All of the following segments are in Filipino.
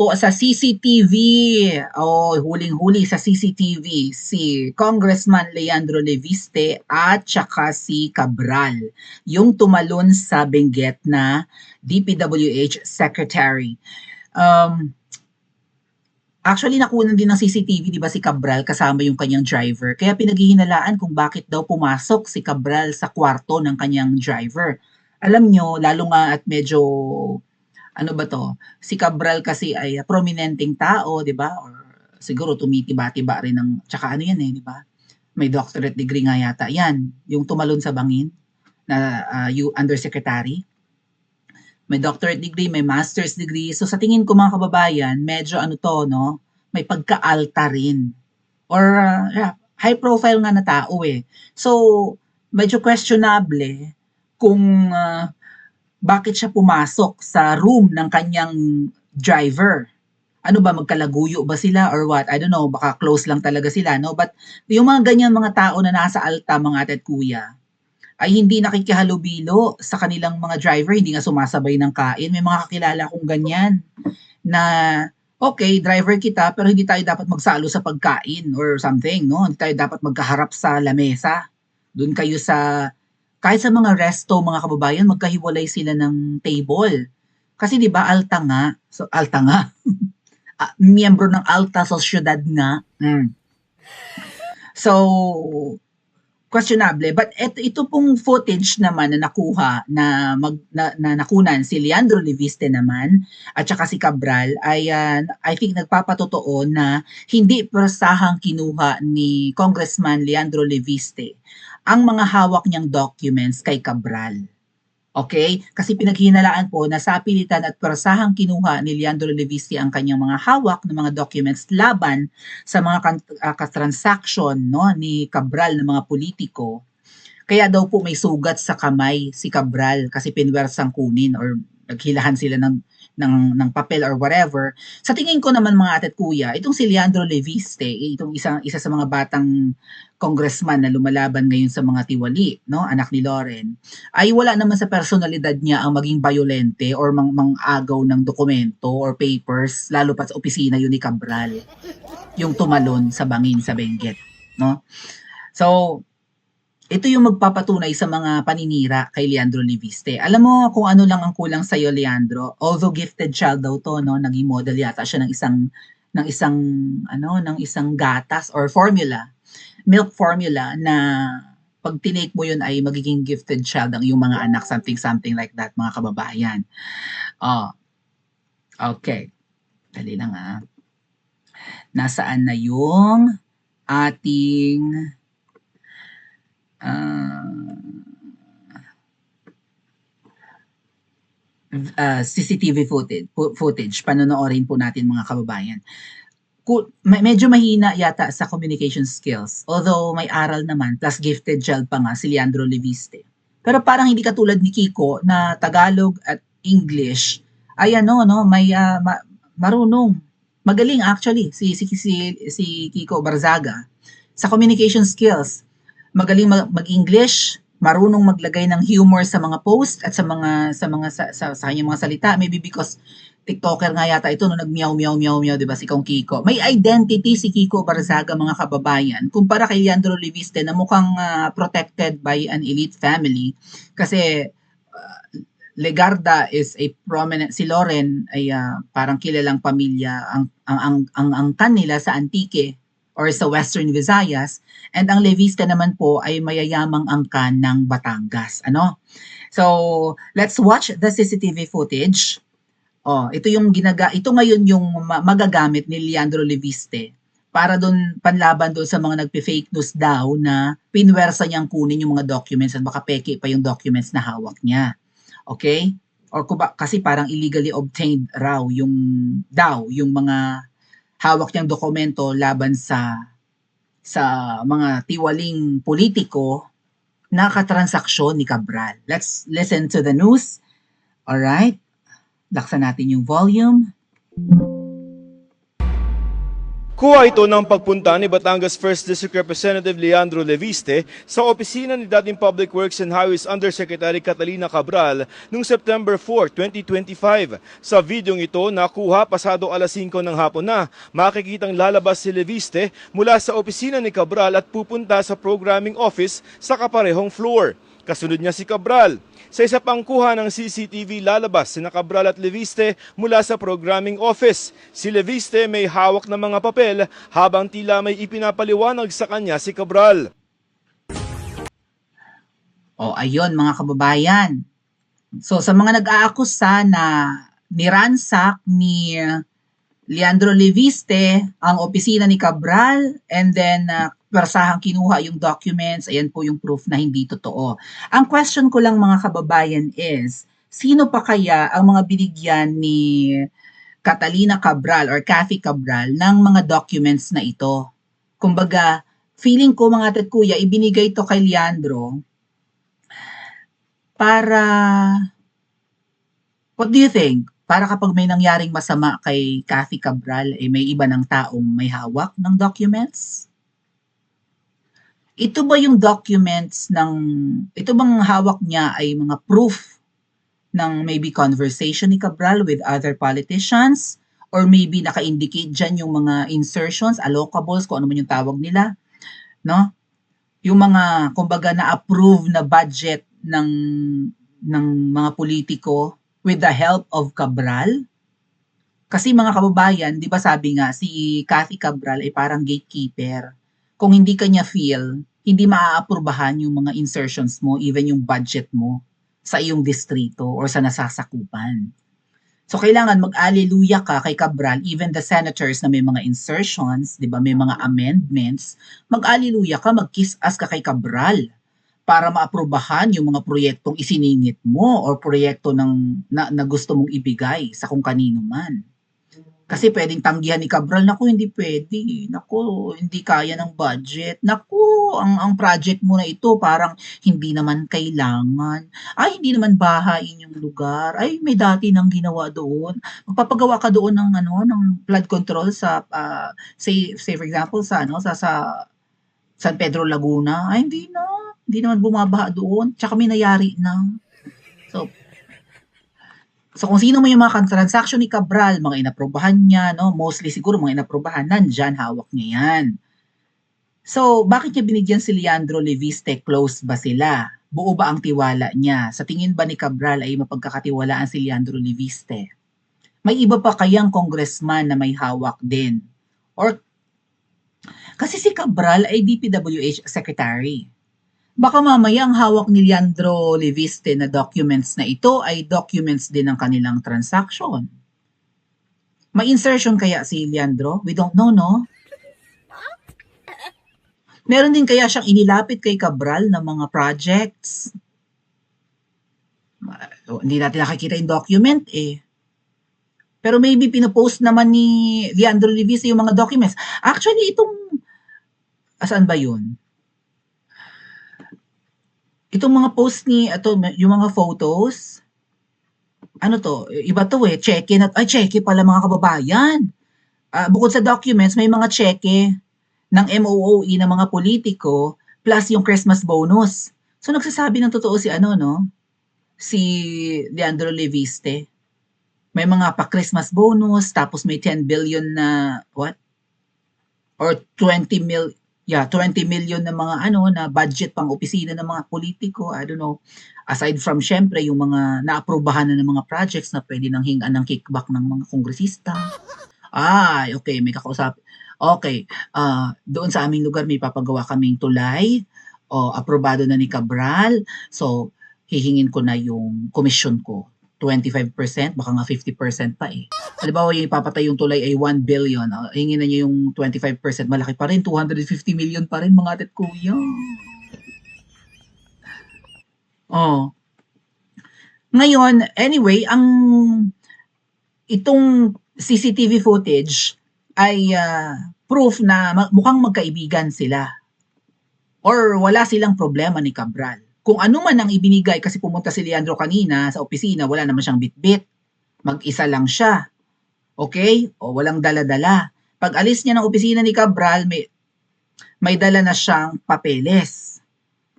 po sa CCTV. Oh, huling-huli sa CCTV si Congressman Leandro Leviste at saka si Cabral, yung tumalon sa Benguet na DPWH Secretary. Actually, nakunan din ng CCTV, di ba, si Cabral kasama yung kanyang driver. Kaya pinaghihinalaan kung bakit daw pumasok si Cabral sa kwarto ng kanyang driver. Alam nyo, lalo nga at medyo ano ba 'to, si Cabral kasi ay prominenteng tao, 'di ba? Or siguro tumitiba-tiba rin ng tsaka ano 'yan, eh, 'di ba? May doctorate degree nga yata 'yan, yung tumalon sa bangin na, undersecretary. May doctorate degree, may master's degree. So sa tingin ko mga kababayan, medyo ano 'to 'no, may pagka-alta rin or, yeah, high profile nga na tao, eh. So medyo questionable kung, bakit siya pumasok sa room ng kanyang driver. Ano ba, magkalaguyo ba sila or what? I don't know, baka close lang talaga sila, no? But yung mga ganyan mga tao na nasa alta, mga ate at kuya, ay hindi nakikihalubilo sa kanilang mga driver, hindi nga sumasabay ng kain. May mga kakilala akong ganyan na okay, driver kita pero hindi tayo dapat magsalo sa pagkain or something, no? Hindi tayo dapat magkaharap sa lamesa. Doon kayo sa kahit sa mga resto, mga kababayan, magkahiwalay sila ng table. Kasi 'di ba alta nga, so alta nga, miyembro ng alta sosyedad nga. So, questionable. But ito pong footage naman na nakuha na nakunan si Leandro Leviste naman at saka si Cabral ay I think nagpapatotoo na hindi persahang kinuha ni Congressman Leandro Leviste ang mga hawak niyang documents kay Cabral. Okay? Kasi pinaghinalaan po na sa pilitan at persahang kinuha ni Leandro Leviste ang kanyang mga hawak ng mga documents laban sa mga katransaksyon no, ni Cabral ng mga politiko. Kaya daw po may sugat sa kamay si Cabral kasi pinwersang kunin or naghilahan sila ng papel or whatever. Sa tingin ko naman mga ate at kuya, itong si Leandro Leviste, itong isa sa mga batang congressman na lumalaban ngayon sa mga tiwali, no, anak ni Loren, ay wala naman sa personalidad niya ang maging violente or mang-agaw ng dokumento or papers, lalo pa sa opisina yun ni Cabral, yung tumalon sa bangin sa Benguet, no? So, ito yung magpapatunay sa mga paninira kay Leandro Leviste. Alam mo kung ano lang ang kulang sa iyo, Leandro? Although gifted child daw to, no, naging model yata siya ng isang gatas or formula, milk formula na pag tinake mo yun ay magiging gifted child ang iyong mga anak, something like that, mga kababayan. Oh, okay. Dali lang Nasaan na yung ating CCTV footage, panonoorin po natin mga kababayan. Medyo mahina yata sa communication skills, although may aral naman, plus gifted child pa nga si Leandro Leviste. Pero parang hindi katulad ni Kiko na Tagalog at English ay may marunong. Magaling actually si Kiko Barzaga sa communication skills. Magaling mag-English, marunong maglagay ng humor sa mga post at sa kanyang mga salita. Maybe because TikToker nga yata ito no, nag-meow 'di ba si Kong Kiko. May identity si Kiko Barzaga mga kababayan kumpara kay Leandro Leviste na mukhang protected by an elite family kasi Legarda is a prominent, si Loren ay parang kilalang pamilya ang kanila sa Antique or sa Western Visayas, and ang Leviste naman po ay mayayamang angkan ng Batangas. So, let's watch the CCTV footage. Ito ngayon yung magagamit ni Leandro Leviste para panlaban doon sa mga nagpe-fake news daw na pinwersa niyang kunin yung mga documents at baka peke pa yung documents na hawak niya. Okay? Or kasi parang illegally obtained raw yung mga hawak niyang dokumento laban sa mga tiwaling politiko na katransaksyon ni Cabral. Let's listen to the news. Alright? Laksan natin yung volume. Kuha ito ng pagpunta ni Batangas 1st District Representative Leandro Leviste sa opisina ni dating Public Works and Highways Undersecretary Catalina Cabral noong September 4, 2025. Sa videong ito, nakuha pasado alas 5 ng hapon na, makikitang lalabas si Leviste mula sa opisina ni Cabral at pupunta sa programming office sa kaparehong floor. Kasunod niya si Cabral. Sa isa pang kuha ng CCTV, lalabas sina Cabral at Leviste mula sa programming office. Si Leviste may hawak ng mga papel habang tila may ipinapaliwanag sa kanya si Cabral. O ayun mga kababayan. So sa mga nag-aakusa na niransak ni Leandro Leviste ang opisina ni Cabral and then persahang kinuha yung documents, ayan po yung proof na hindi totoo. Ang question ko lang mga kababayan is, sino pa kaya ang mga binigyan ni Catalina Cabral or Cathy Cabral ng mga documents na ito? Kumbaga, feeling ko mga tat kuya, ibinigay to kay Leandro para, what do you think? Para kapag may nangyaring masama kay Cathy Cabral, may iba ng taong may hawak ng documents? Ito ba yung documents ito bang hawak niya ay mga proof ng maybe conversation ni Cabral with other politicians? Or maybe naka-indicate dyan yung mga insertions, allocables, kung ano man yung tawag nila, no? Yung mga, kumbaga, na-approve na budget ng mga politiko with the help of Cabral. Kasi mga kababayan, di ba sabi nga, si Cathy Cabral ay parang gatekeeper. Kung hindi kanya feel, hindi maaaprubahan yung mga insertions mo, even yung budget mo sa iyong distrito or sa nasasakupan. So kailangan mag-alleluia ka kay Cabral, even the senators na may mga insertions, di ba, may mga amendments, mag-alleluia ka, mag-kiss-ass ka kay Cabral para maaprubahan yung mga proyektong isiningit mo or proyekto na gusto mong ibigay sa kung kanino man. Kasi pwedeng tanggihan ni Cabral, naku, hindi pwede. Naku, hindi kaya ng budget. Naku, ang project mo na ito parang hindi naman kailangan. Ay, hindi naman bahain yung lugar. Ay, may dati nang ginawa doon. Magpapagawa ka doon ng flood control sa, say for example, sa San Pedro Laguna. Ay, hindi na. Hindi naman bumabaha doon. Tsaka may nayari na. So kung sino man yung mga transaction ni Cabral, mga inaprobahan niya, no? Mostly siguro mga inaprobahan, nandyan, hawak niya yan. So, bakit niya binigyan si Leandro Leviste? Close ba sila? Buo ba ang tiwala niya? Sa tingin ba ni Cabral ay mapagkakatiwalaan si Leandro Leviste? May iba pa kayang congressman na may hawak din? Or, kasi si Cabral ay DPWH secretary. Baka mamaya ang hawak ni Leandro Leviste na documents na ito ay documents din ng kanilang transaction. May insertion kaya si Leandro? We don't know, no? Meron din kaya siyang inilapit kay Cabral ng mga projects? Hindi natin nakikita yung document eh. Pero maybe pinopost naman ni Leandro Leviste yung mga documents. Actually, saan ba yun? Itong mga post yung mga photos, ano to, iba to cheque cheque pala mga kababayan. Bukod sa documents, may mga cheque ng MOOE ng mga politiko plus yung Christmas bonus. So nagsasabi ng totoo si Leandro Leviste. May mga pa-Christmas bonus, tapos may 10 billion na, or 20 million na mga na budget pang opisina ng mga politiko, I don't know. Aside from syempre yung mga naaprubahan na ng mga projects na pwede nang hingan ng kickback ng mga kongresista. Okay, may kakausap. Okay, doon sa aming lugar may papagawa kaming tulay, aprobado na ni Cabral. So, hihingin ko na yung commission ko. 25%, baka nga 50% pa eh. Halimbawa, yung ipapatay yung tulay ay 1 billion. Hingin na niya yung 25%, malaki pa rin, 250 million pa rin mga atit kuya. Ngayon, anyway, itong CCTV footage ay proof na mukhang magkaibigan sila. Or wala silang problema ni Cabral. Kung ano man ang ibinigay, kasi pumunta si Leandro kanina sa opisina, wala naman siyang bitbit. Mag-isa lang siya. Okay? O walang dala-dala. Pag alis niya ng opisina ni Cabral, may dala na siyang papeles.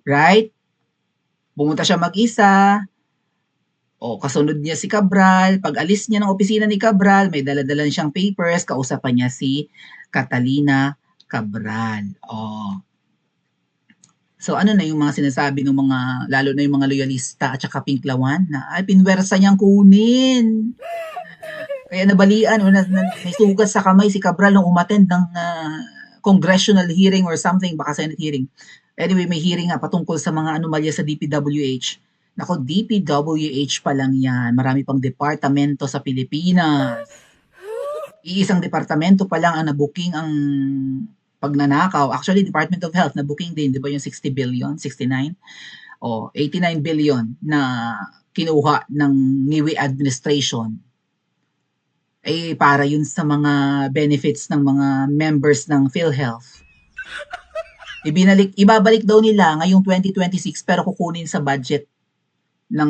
Right? Pumunta siya mag-isa, o kasunod niya si Cabral. Pag alis niya ng opisina ni Cabral, may dala-dala siyang papers, kausapan niya si Catalina Cabral. So ano na yung mga sinasabi ng mga, lalo na yung mga loyalista at saka Pinklawan, na ay pinwersa niyang kunin. Kaya nabalian o may sugat sa kamay si Cabral nung umattend ng congressional hearing or something, baka Senate hearing. Anyway, may hearing nga patungkol sa mga anomalya sa DPWH. Nako, DPWH pa lang yan. Marami pang departamento sa Pilipinas. Iisang departamento pa lang ang nabuking ang pagnanakaw. Actually, Department of Health nabuking din, di ba yung 60 billion, 69? O, 89 billion na kinuha ng NIWI administration. Eh, para yun sa mga benefits ng mga members ng PhilHealth. Ibabalik daw nila ngayong 2026 pero kukunin sa budget ng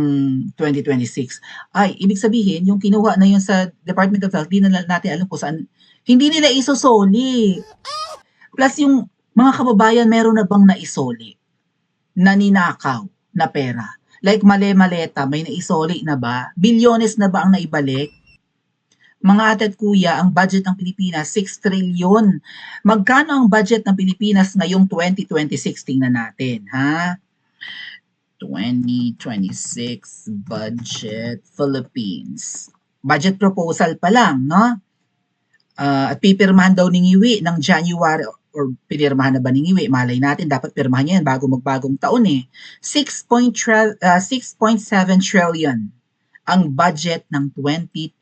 2026. Ay, ibig sabihin, yung kinuha na yun sa Department of Health, di na natin alam kung saan. Hindi nila isusoli. Plus yung mga kababayan, meron na bang naisoli? Na ninakaw na pera? Like male-maleta, may naisoli na ba? Bilyones na ba ang naibalik? Mga ate at kuya, ang budget ng Pilipinas, 6 trilyon. Magkano ang budget ng Pilipinas ngayong 2026? Tingnan natin, ha? 2026 budget Philippines. Budget proposal pa lang, no? At pipirmahan daw ni NIWI ng January, or pinirmahan na ba ni NIWI? Malay natin, dapat pirmahan niya yan bago magbagong taon eh. 6.7 trillion ang budget ng 2026.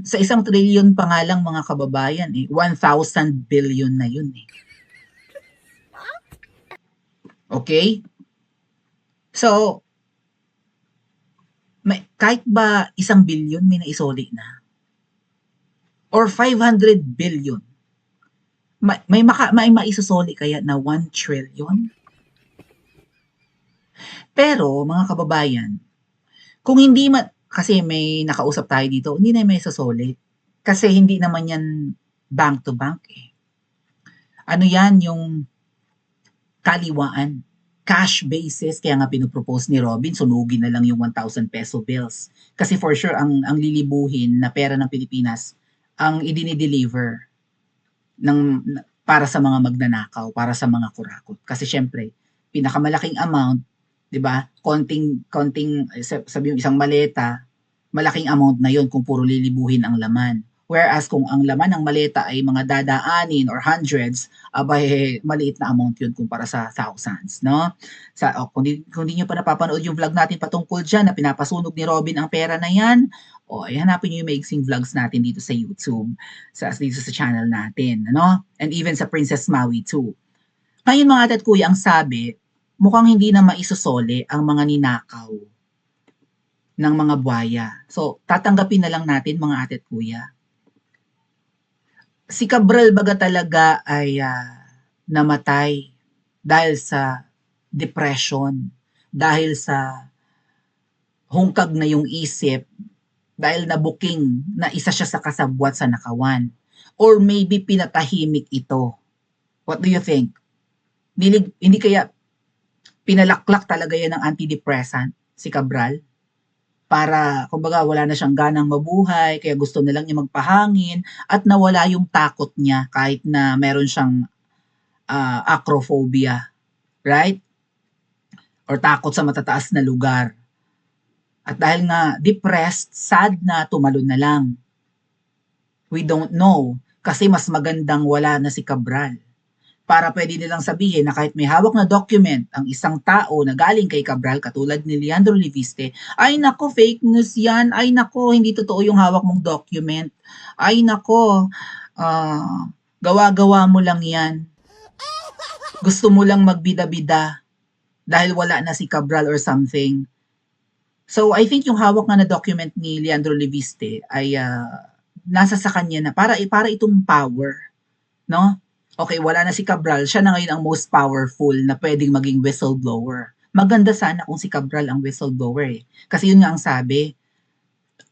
Sa isang trilyon pa nga lang mga kababayan eh, 1,000 billion na yun eh. Okay? So, kahit ba 1 billion may naisoli na? Or 500 billion? May maisusoli kaya na 1 trillion? Pero, mga kababayan, kung hindi kasi may nakausap tayo dito, hindi na may sasoli. Kasi hindi naman yan bank to bank eh. Ano yan, yung kaliwaan, cash basis, kaya nga pinopropose ni Robin, sunugin na lang yung 1,000 peso bills. Kasi for sure, ang lilibuhin na pera ng Pilipinas, ang idinideliver para sa mga magnanakaw, para sa mga kurakot. Kasi syempre, pinakamalaking amount, 'di ba? Konting sabi yung isang maleta, malaking amount na 'yon kung puro lilibuhin ang laman. Whereas kung ang laman ng maleta ay mga dadaanin or hundreds, abay maliit na amount 'yun kumpara sa thousands, no? Kung di niyo pa napapanood yung vlog natin patungkol diyan na pinapasunog ni Robin ang pera na 'yan, ay hanapin niyo yung maiksing vlogs natin dito sa YouTube, dito sa channel natin, ano? And even sa Princess Maui too. Ngayon mga ate at kuya, ang sabi, mukhang hindi na maisusoli ang mga ninakaw ng mga buhaya. So, tatanggapin na lang natin mga ate at kuya. Si Cabral baga talaga ay namatay dahil sa depression, dahil sa hungkag na yung isip, dahil nabuking na isa siya sa kasabwat sa nakawan. Or maybe pinatahimik ito. What do you think? Hindi kaya pinalaklak talaga yan ng antidepressant, si Cabral, para, kumbaga, wala na siyang ganang mabuhay, kaya gusto na lang niya magpahangin, at nawala yung takot niya kahit na meron siyang acrophobia, right? Or takot sa matataas na lugar. At dahil nga depressed, sad na, tumalon na lang. We don't know, kasi mas magandang wala na si Cabral. Para pwede nilang sabihin na kahit may hawak na document ang isang tao na galing kay Cabral, katulad ni Leandro Leviste, ay nako, fake news yan, ay nako, hindi totoo yung hawak mong document, ay nako, gawa-gawa mo lang yan, gusto mo lang magbida-bida dahil wala na si Cabral or something. So I think yung hawak nga na document ni Leandro Leviste ay nasa sa kanya na para itong power, no? Okay, wala na si Cabral, siya na ngayon ang most powerful na pwedeng maging whistleblower. Maganda sana kung si Cabral ang whistleblower eh. Kasi yun nga ang sabi,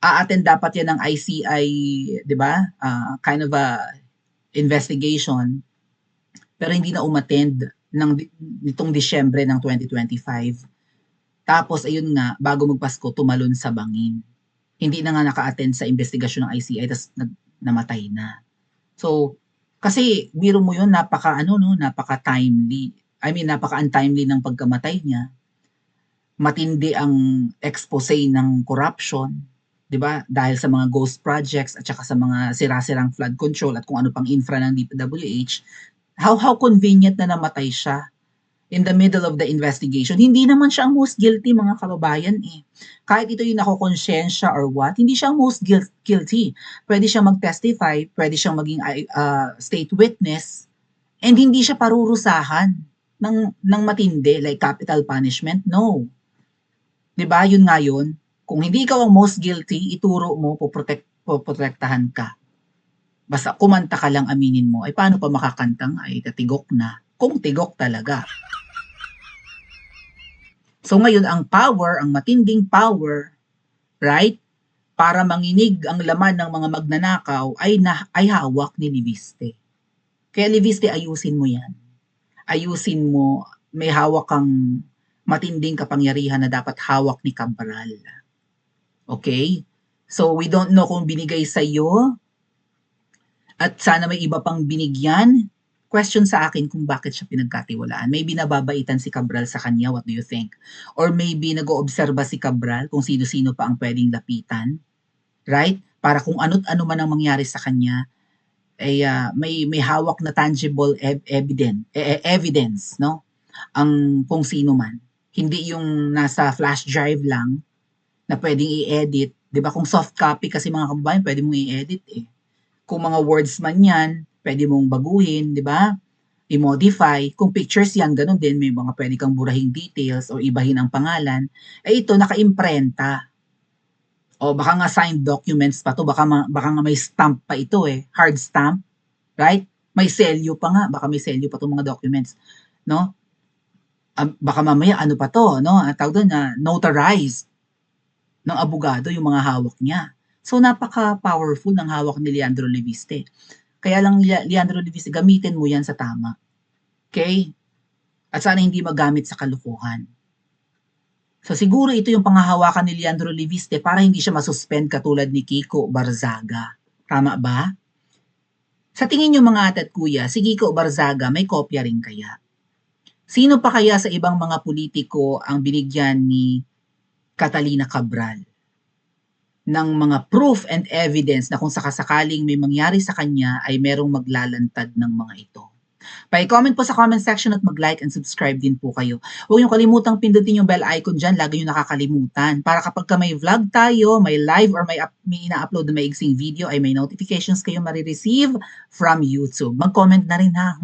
a-attend dapat yan ng ICI, di ba? Kind of a investigation. Pero hindi na umattend nitong Disyembre ng 2025. Tapos ayun nga, bago magpasko, tumalon sa bangin. Hindi na nga naka-attend sa investigasyon ng ICI, tapos namatay na. So, kasi biro mo yun, napaka-timely. I mean, napaka-untimely ng pagkamatay niya. Matindi ang expose ng corruption, 'di ba? Dahil sa mga ghost projects at saka sa mga sira-sirang flood control at kung ano pang infra ng DPWH. How convenient na namatay siya in the middle of the investigation. Hindi naman siya ang most guilty, mga kababayan eh. Kahit ito yung nakokonsensya or what, hindi siya ang most guilty. Pwede siyang mag-testify, pwede siyang maging state witness, and hindi siya parurusahan ng matindi, like capital punishment. No. 'Di ba? Yun nga yun. Kung hindi ikaw ang most guilty, ituro mo, poprotektahan ka. Basta kumanta ka lang, aminin mo. Ay paano pa makakantang ay tatigok na? Kung tigok talaga. So ngayon, ang power, ang matinding power, right? Para manginig ang laman ng mga magnanakaw ay hawak ni Leviste. Kaya Leviste, ayusin mo yan. Ayusin mo, may hawak kang matinding kapangyarihan na dapat hawak ni Cabral. Okay? So we don't know kung binigay sa iyo at sana may iba pang binigyan. Question sa akin kung bakit siya pinagkatiwalaan. Maybe nababaitan si Cabral sa kanya, what do you think? Or maybe nag-oobserba si Cabral kung sino-sino pa ang pwedeng lapitan, right? Para kung ano't ano man ang mangyari sa kanya, ay may hawak na tangible evidence, no? Ang kung sino man. Hindi yung nasa flash drive lang na pwedeng i-edit. 'Di ba? Kung soft copy kasi, mga kababayan, pwede mong i-edit eh. Kung mga words man yan, pwede mong baguhin, 'di ba? I-modify. Kung pictures yan, ganun din, may mga pwede kang burahing details o ibahin ang pangalan. Eh ito, naka-imprenta. O baka nga signed documents pa to, baka nga may stamp pa ito eh, hard stamp, right? May selyo pa nga, baka may selyo pa tong mga documents, no? Baka mamaya ano pa to, no? Tawag doon na notarized ng abogado yung mga hawak niya. So napaka-powerful ng hawak ni Leandro Leviste. Kaya lang, Leandro Leviste, gamitin mo yan sa tama. Okay? At sana hindi magamit sa kalukuhan. So siguro ito yung panghahawakan ni Leandro Leviste para hindi siya masuspend katulad ni Kiko Barzaga. Tama ba? Sa tingin nyo, mga ate at kuya, si Kiko Barzaga may kopya rin kaya? Sino pa kaya sa ibang mga politiko ang binigyan ni Catalina Cabral ng mga proof and evidence na kung sakasakaling may mangyari sa kanya ay merong maglalantad ng mga ito? Pa-comment po sa comment section at mag-like and subscribe din po kayo. Huwag niyong kalimutang pindutin yung bell icon dyan, lagi nyo nakakalimutan. Para kapag may vlog tayo, may live or may ina-upload na maigsing video, ay may notifications kayo marireceive from YouTube. Mag-comment na rin ha.